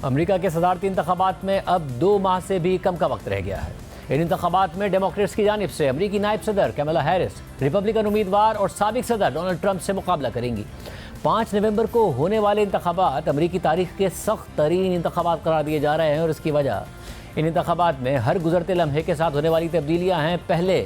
America के सदारती इंतखाबात में अब 2 माह से भी कम का वक्त रह गया है। इन इंतखाबात में डेमोक्रेट्स की जानिब से अमेरिकी नायब सदर कमला हैरिस रिपब्लिकन उम्मीदवार और साबिक सदर डोनाल्ड ट्रंप से मुकाबला करेंगी। 5 नवंबर को होने वाले इंतखाबात अमेरिकी तारीख के सख्त तरीन इंतखाबात करार दिए जा रहे हैं और इसकी वजह इन इंतखाबात में हर गुजरते लम्हे के साथ होने वाली तब्दीलियाँ हैं। पहले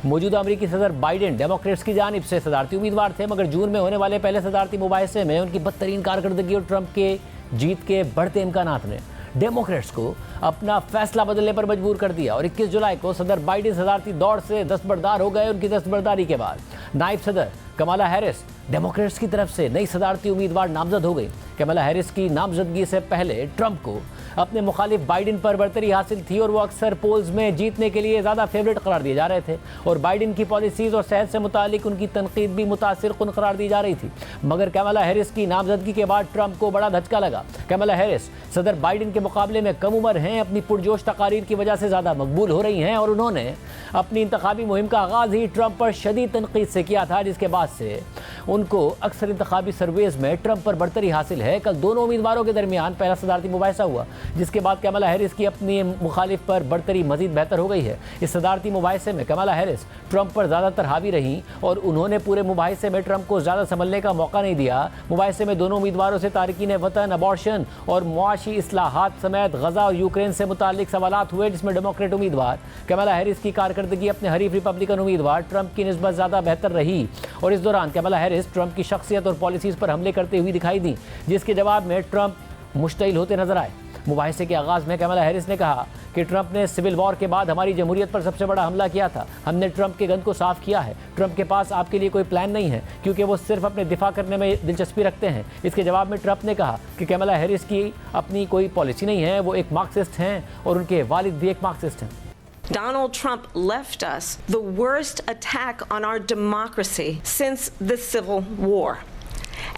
मौजूदा अमेरिकी सदर बाइडेन डेमोक्रेट्स की जानिब से सदारती उम्मीदवार थे, मगर जून में होने वाले पहले सदारती मुबाहिसे में उनकी बदतरीन कारकर्दगी और ट्रंप के जीत के बढ़ते इम्कानात ने डेमोक्रेट्स को अपना फैसला बदलने पर मजबूर कर दिया और 21 जुलाई को सदर बाइडेन सदारती दौड़ से दस्तबरदार हो गए। उनकी दस्तबरदारी के बाद नायब सदर कमला हैरिस डेमोक्रेट्स की तरफ से नई सदारती उम्मीदवार नामजद हो गई। कमला हैरिस की नामजदगी से पहले ट्रंप को अपने मुखालिफ बाइडेन पर बढ़तरी हासिल थी और वो अक्सर पोल्स में जीतने के लिए ज़्यादा फेवरेट करार दिए जा रहे थे और बाइडेन की पॉलिसीज़ और सेहत से मुतालिक उनकी तनकीद भी मुतासिर कुन करार दी जा रही थी। मगर कमला हैरिस की नामजदगी के बाद ट्रंप को बड़ा धचका लगा। कमला हैरिस सदर बाइडेन के मुकाबले में कम उम्र हैं, अपनी पुरजोश तकारीर की वजह से ज़्यादा मकबूल हो रही हैं और उन्होंने अपनी इंतखाबी मुहिम का आगाज़ ही ट्रंप पर शदीद तनकीद से किया था, जिसके बाद से उनको अक्सर इंतखाबी सर्वेज में ट्रंप पर बढ़तरी हासिल है। कल दोनों उम्मीदवारों के दरमियान पहला सदारती मुबाहिसा हुआ, जिसके बाद कमला हैरिस की अपनी मुखालिफ पर बढ़तरी मजीद बेहतर हो गई है। इस सदारती मुबाहिसे में कमला हैरिस ट्रंप पर ज़्यादातर हावी रहीं और उन्होंने पूरे मुबाहिसे में ट्रंप को ज़्यादा संभलने का मौका नहीं दिया। मुबाहिसे में दोनों उम्मीदवारों से तारकीन वतन, अबॉर्शन और मुआशी इस्लाहात समेत गजा और यूक्रेन से मुतालिक सवालात हुए, जिसमें डेमोक्रेट उम्मीदवार कमला हैरिस की कारकर्दगी अपने हरीफ रिपब्लिकन उम्मीदवार ट्रंप की निस्बत ज़्यादा बेहतर रही और इस दौरान कमला हैरिस ट्रंप की शख्सियत और पॉलिसीज़ पर हमले करते हुए दिखाई दी, जिसके जवाब में ट्रंप मुश्तिल होते नजर आए। मुबाहिसे के आगाज़ में कमला हैरिस ने कहा कि ट्रंप ने सिविल वॉर के बाद हमारी जमहूरियत पर सबसे बड़ा हमला किया था। हमने ट्रंप के गन को साफ किया है। ट्रंप के पास आपके लिए कोई प्लान नहीं है क्योंकि वो सिर्फ अपने दिफा करने में दिलचस्पी रखते हैं। इसके जवाब में ट्रंप ने कहा कि कमला हैरिस की अपनी कोई पॉलिसी नहीं है, वो एक मार्क्सिस्ट हैं और उनके वालिद भी एक मार्क्सिस्ट हैं। Donald Trump left us the worst attack on our democracy since the Civil War.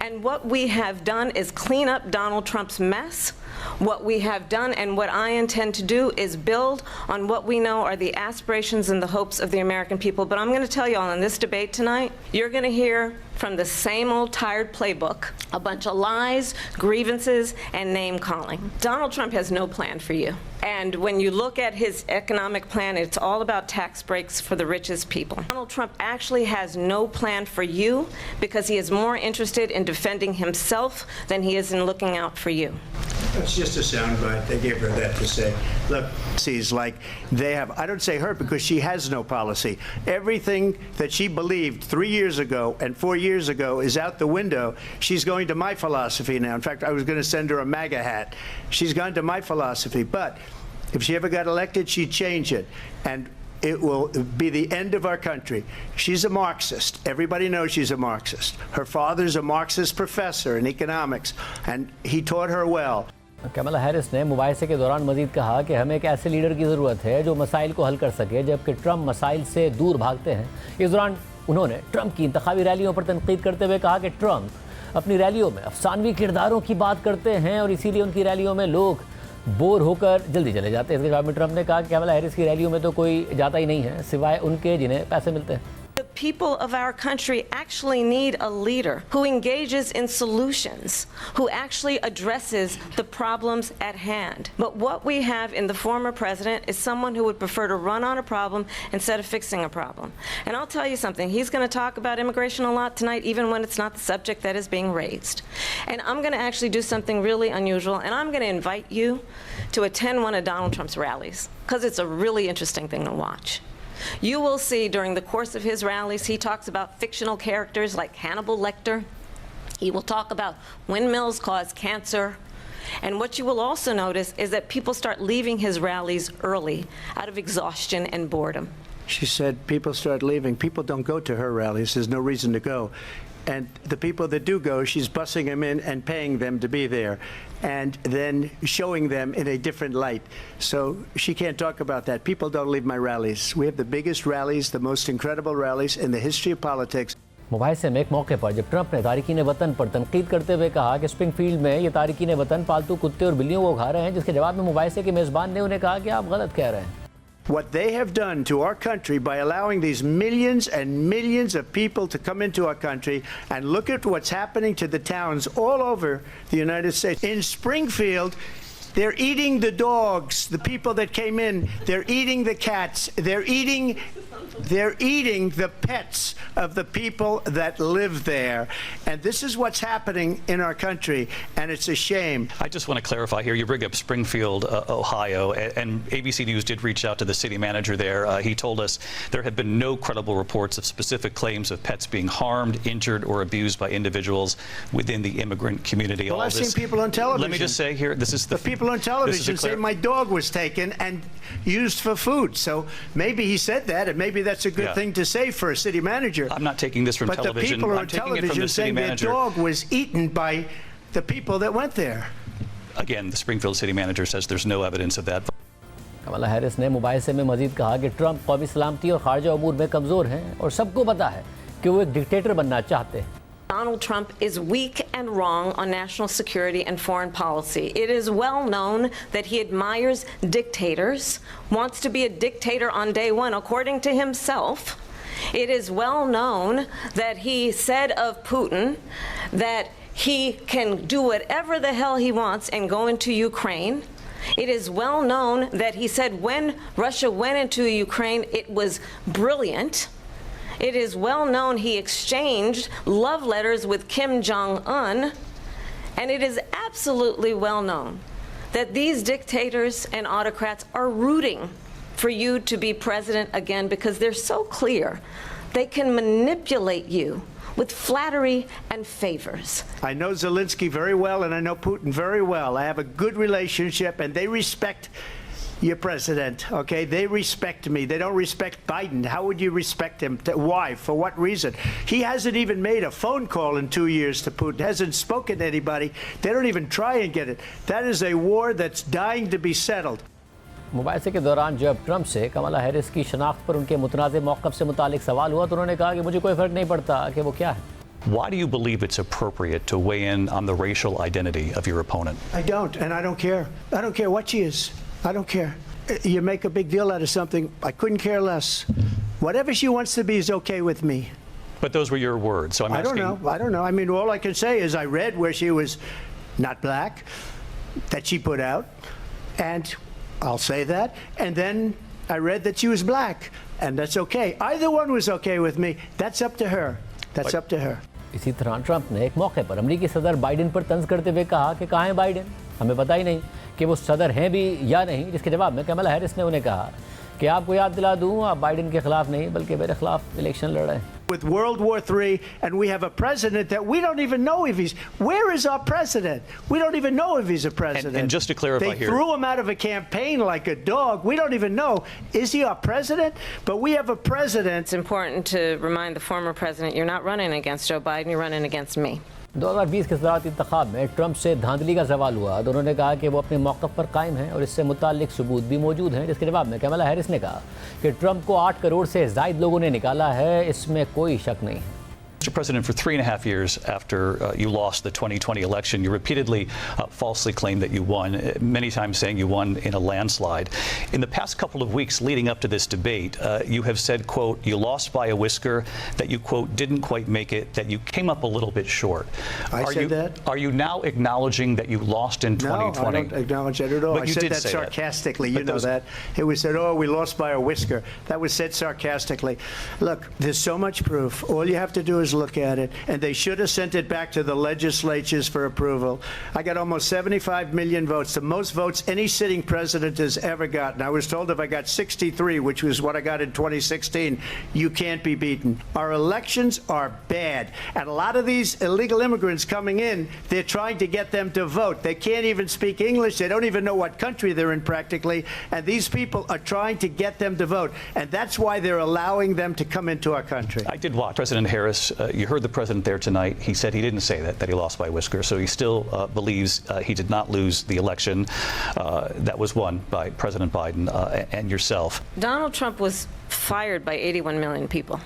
And what we have done is clean up Donald Trump's mess. What we have done and what I intend to do is build on what we know are the aspirations and the hopes of the American people. But I'm going to tell you all in this debate tonight, you're going to hear from the same old tired playbook, a bunch of lies, grievances, and name calling. Donald Trump has no plan for you. And when you look at his economic plan, it's all about tax breaks for the richest people. Donald Trump actually has no plan for you because he is more interested in defending himself than he is in looking out for you. It's just a soundbite. They gave her that to say. Look, she's like they have. I don't say her because she has no policy. Everything that she believed 3 years ago and 4 years ago is out the window. She's going to my philosophy now. In fact, I was going to send her a MAGA hat. She's gone to my philosophy. But if she ever got elected, she'd change it. And it will be the end of our country. She's a Marxist. Everybody knows she's a Marxist. Her father's a Marxist professor in economics, and he taught her well. Kamala Harris ने मुबाहिसे के दौरान मजीद कहा कि हमें एक ऐसे leader की ज़रूरत है जो मसाइल को हल कर सके, जबकि ट्रंप मसाइल से दूर भागते हैं। इस दौरान उन्होंने ट्रंप की इंतखाबी रैलियों पर तनकीद करते हुए कहा कि ट्रंप अपनी रैलियों में अफसानवी किरदारों की बात करते हैं और इसीलिए उनकी रैलियों में लोग बोर होकर जल्दी चले जाते हैं। इसके जवाब में ट्रंप ने कहा कि कमला हैरिस की रैलियों में तो कोई जाता ही नहीं है सिवाय उनके जिन्हें पैसे मिलते हैं। The people of our country actually need a leader who engages in solutions, who actually addresses the problems at hand. But what we have in the former president is someone who would prefer to run on a problem instead of fixing a problem. And I'll tell you something, he's going to talk about immigration a lot tonight, even when it's not the subject that is being raised. And I'm going to actually do something really unusual, and I'm going to invite you to attend one of Donald Trump's rallies, because it's a really interesting thing to watch. You will see during the course of his rallies, he talks about fictional characters like Hannibal Lecter. He will talk about windmills cause cancer. And what you will also notice is that people start leaving his rallies early out of exhaustion and boredom. She said people start leaving. People don't go to her rallies. There's no reason to go. And the people that do go, she's bussing them in and paying them to be there and then showing them in a different light. So she can't talk about that. People don't leave my rallies. We have the biggest rallies, the most incredible rallies in the history of politics. मुबाहिसे में एक मौके पर जब Trump ने तारिकीन वतन पर तनकीद करते हुए कहा कि स्प्रिंगफील्ड में ये तारिकीन वतन पालतू कुत्ते और बिल्लियों को खा रहे हैं, जिसके जवाब में मुबाहिसे के मेज़बान ने उन्हें कहा कि आप गलत कह रहे हैं। What they have done to our country by allowing these millions and millions of people to come into our country, and look at what's happening to the towns all over the United States. In Springfield, They're eating the dogs, the people that came in. They're eating the cats. They're eating the pets of the people that live there. And this is what's happening in our country, and it's a shame. I just want to clarify here. You bring up Springfield, Ohio, and ABC News did reach out to the city manager there. He told us there have been no credible reports of specific claims of pets being harmed, injured, or abused by individuals within the immigrant community. Well, I've seen people on television. Let me just say here, this is the people on television say my dog was taken and used for food. So maybe he said that, and maybe that's a good thing to say for a city manager. I'm not taking this from television. But the people on television saying their dog was eaten by the people that went there. Again, the Springfield city manager says there's no evidence of that. Kamala Harris ने मुबाहिसे में मजीद कहा कि Trump कौमी सलामती और खारजा अमूर में कमज़ोर हैं और सबको पता है कि वो एक डिक्टेटर बनना चाहते हैं. Donald Trump is weak and wrong on national security and foreign policy. It is well known that he admires dictators, wants to be a dictator on day one, according to himself. It is well known that he said of Putin that he can do whatever the hell he wants and go into Ukraine. It is well known that he said when Russia went into Ukraine, it was brilliant. It is well known he exchanged love letters with Kim Jong-un, and it is absolutely well known that these dictators and autocrats are rooting for you to be president again because they're so clear they can manipulate you with flattery and favors. I know Zelensky very well, and I know Putin very well. I have a good relationship, and they respect your president, okay? They respect me. They don't respect Biden. How would you respect him? Why? For what reason? He hasn't even made a phone call in 2 years to Putin, hasn't spoken to anybody. They don't even try and get it. That is a war that's dying to be settled. मुबाहिसे के दौरान जब Trump से कमला Harris की शनाख्त पर उनके मुतनाज़ मौक़िफ़ से मुतालिक सवाल हुआ तो उन्होंने कहा कि मुझे कोई फ़र्क नहीं पड़ता कि वो क्या है. Why do you believe it's appropriate to weigh in on the racial identity of your opponent? I don't, and I don't care. I don't care what she is. I don't care. You make a big deal out of something, I couldn't care less. Whatever she wants to be is okay with me. But those were your words, so I'm asking... I don't know. I mean, all I can say is I read where she was not black, that she put out, and I'll say that. And then I read that she was black, and that's okay. Either one was okay with me. That's up to her. That's up to her. इसी तरह Trump ने एक मौके पर अमरीकी सदर Biden पर तंज करते हुए कहा कि कहाँ है बाइडेन, हमें पता ही नहीं कि वो सदर हैं भी या नहीं. जिसके जवाब में कमला हैरिस ने उन्हें कहा कि आपको याद दिला दूं, आप बाइडेन के खिलाफ नहीं बल्कि मेरे खिलाफ इलेक्शन लड़ रहे हैं. With World War III, and we have a president that we don't even know if he's... Where is our president? We don't even know if he's a president. And just to clarify they here... They threw him out of a campaign like a dog. We don't even know. Is he our president? But we have a president... It's important to remind the former president, you're not running against Joe Biden, you're running against me. 2020 के सदारती इंतखाब में Trump से धांधली का सवाल हुआ तो उन्होंने कहा कि वो अपने मौक़िफ़ पर कायम हैं और इससे मुताल्लिक सबूत भी मौजूद हैं. जिसके जवाब में कमला हैरिस ने कहा कि ट्रंप को 8 करोड़ से ज़ायद लोगों ने निकाला है, इसमें कोई शक नहीं है. Mr. President, for 3.5 years after you lost the 2020 election, you repeatedly falsely claimed that you won, many times saying you won in a landslide. In the past couple of weeks leading up to this debate, you have said, quote, you lost by a whisker, that you, quote, didn't quite make it, that you came up a little bit short. I said that? Are you now acknowledging that you lost in 2020? No, I don't acknowledge that at all. But I you said did that say sarcastically. That. You know that. It was said, oh, we lost by a whisker. That was said sarcastically. Look, there's so much proof. All you have to do is look at it, and they should have sent it back to the legislatures for approval. I got almost 75 million votes, the most votes any sitting president has ever gotten. I was told if I got 63, which was what I got in 2016, you can't be beaten. Our elections are bad, and a lot of these illegal immigrants coming in, they're trying to get them to vote. They can't even speak English. They don't even know what country they're in practically, and these people are trying to get them to vote, and that's why they're allowing them to come into our country. I did watch President Harris. You heard the president there tonight. He said he didn't say that he lost by a whisker, so he still believes he did not lose the election that was won by President Biden and yourself. Donald Trump was fired by 81 million people.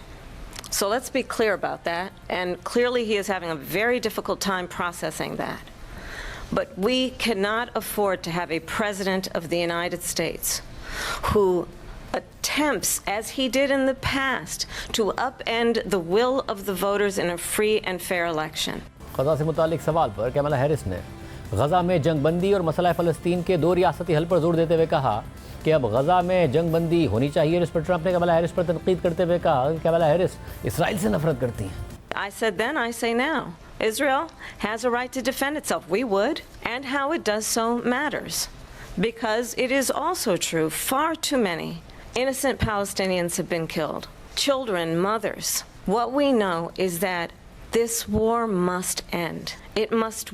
So let's be clear about that, and clearly he is having a very difficult time processing that. But we cannot afford to have a president of the United States who attempts, as he did in the past, to upend the will of the voters in a free and fair election. क़ज़ा से मुतालिक सवाल पर कमला Harris ने गजा में जंगबंदी और मसला फ़लस्तीन के 2 रियासती हल पर जोर देते हुए कहा कि अब गजा में जंगबंदी होनी चाहिए। इस पर ट्रंप ने कमला हैरिस पर तनकीद करते हुए कहा कि कमला हैरिस इसराइल से नफरत करती हैं। I said then, I say now. Israel has a right to defend itself. We would. And how it does so matters. Because it is also true, far too many innocent Palestinians have been killed. Children, mothers. What we know is that this war must end. It must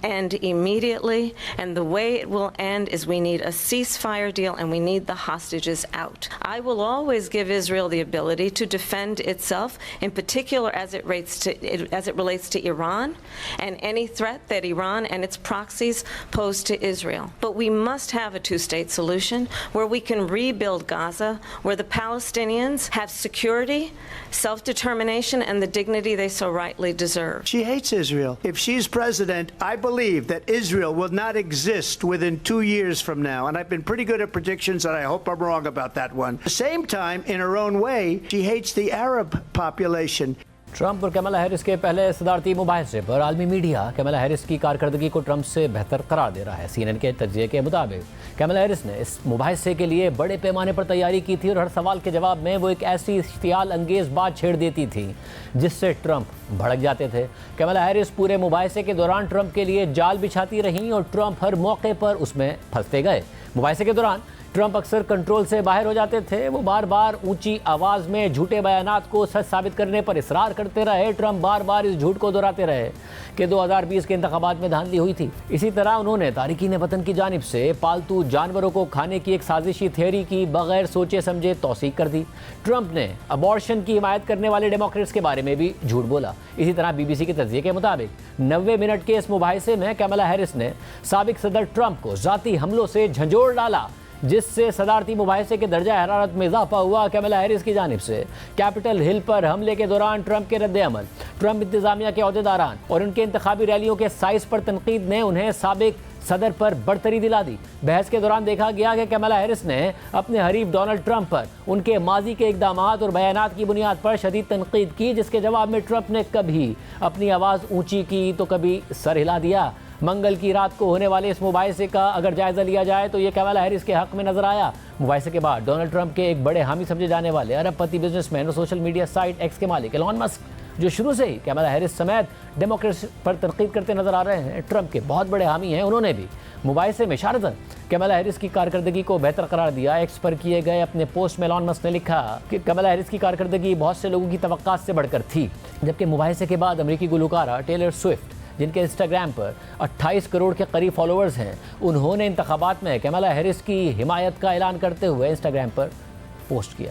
end immediately, and the way it will end is we need a ceasefire deal and we need the hostages out. I will always give Israel the ability to defend itself, in particular as it relates to Iran and any threat that Iran and its proxies pose to Israel. But we must have a two-state solution where we can rebuild Gaza, where the Palestinians have security, self-determination, and the dignity they so rightly deserve. She hates Israel. If she's president, I believe that Israel will not exist within 2 years from now. And I've been pretty good at predictions, and I hope I'm wrong about that one. At the same time, in her own way, she hates the Arab population. Trump और कमला Harris के पहले सदारती मुबाहिसे पर आलमी media कमला Harris की कारकर्दगी को Trump से बेहतर करार दे रहा है। CNN के तज्जिए के मुताबिक कमला हैरिस ने इस मुबाहिसे के लिए बड़े पैमाने पर तैयारी की थी और हर सवाल के जवाब में वो एक ऐसी इश्तियाल अंगेज बात छेड़ देती थी जिससे ट्रंप भड़क जाते थे। कमला हैरिस पूरे मुबाहिसे के दौरान ट्रंप के लिए जाल बिछाती रहीं और ट्रंप हर मौके पर उसमें फंसते गए। मुबाहिसे के दौरान ट्रंप अक्सर कंट्रोल से बाहर हो जाते थे। वो बार बार ऊंची आवाज़ में झूठे बयानात को सच साबित करने पर इसरार करते रहे। ट्रंप बार बार इस झूठ को दोहराते रहे कि 2020 के इंतखाबात में धांधली हुई थी। इसी तरह उन्होंने तारिकीन वतन की जानिब से पालतू जानवरों को खाने की एक साजिशी थियरी की बगैर सोचे समझे तौसीक कर दी। ट्रंप ने अबॉर्शन की हिमायत करने वाले डेमोक्रेट्स के बारे में भी झूठ बोला। इसी तरह BBC के तज्जिए के मुताबिक 90 मिनट के इस मुबाहिसे में कमला हैरिस ने साबिक सदर ट्रंप को ज़ाती हमलों से झंझोड़ डाला, जिससे सदारती मुबाहिसे के दर्जा हरारत में इजाफा हुआ। कमला हैरिस की जानिब से कैपिटल हिल पर हमले के दौरान ट्रंप के रद्द-ए-अमल, ट्रंप इंतजामिया के अहदेदारान और उनके इंतखाबी रैलियों के साइज पर तनकीद ने उन्हें साबिक सदर पर बढ़तरी दिला दी। बहस के दौरान देखा गया कि कमला हैरिस ने अपने हरीफ डोनाल्ड ट्रंप पर उनके माजी के इक़दामात और बयानात की बुनियाद पर शदीद तनकीद की, जिसके जवाब में ट्रंप ने कभी अपनी आवाज़ ऊँची की तो कभी सर हिला दिया। मंगल की रात को होने वाले इस मुबाहिसे का अगर जायज़ा लिया जाए तो ये कमला हैरिस के हक़ में नजर आया। मुबाहिसे के बाद डोनाल्ड ट्रंप के एक बड़े हामी समझे जाने वाले अरबपति बिजनेसमैन और सोशल मीडिया साइट एक्स के मालिक एलन मस्क, जो शुरू से ही कमला हैरिस समेत डेमोक्रेट्स पर तनकीद करते नजर आ रहे हैं, ट्रंप के बहुत बड़े हामी हैं, उन्होंने भी मुबाहिसे में इशारतन कमला हैरिस की कारकर्दगी को बेहतर करार दिया। एक्स पर किए गए अपने पोस्ट में एलन मस्क ने लिखा कि कमला हैरिस की कारकर्दगी बहुत से लोगों की तवक्कात से बढ़कर थी। जबकि मुबाहिसे के बाद अमेरिकी गुलकारा टेलर स्विफ्ट, जिनके इंस्टाग्राम पर 28 करोड़ के करीब फॉलोअर्स हैं, उन्होंने इंतखाबात में कमला हैरिस की हिमायत का ऐलान करते हुए इंस्टाग्राम पर पोस्ट किया।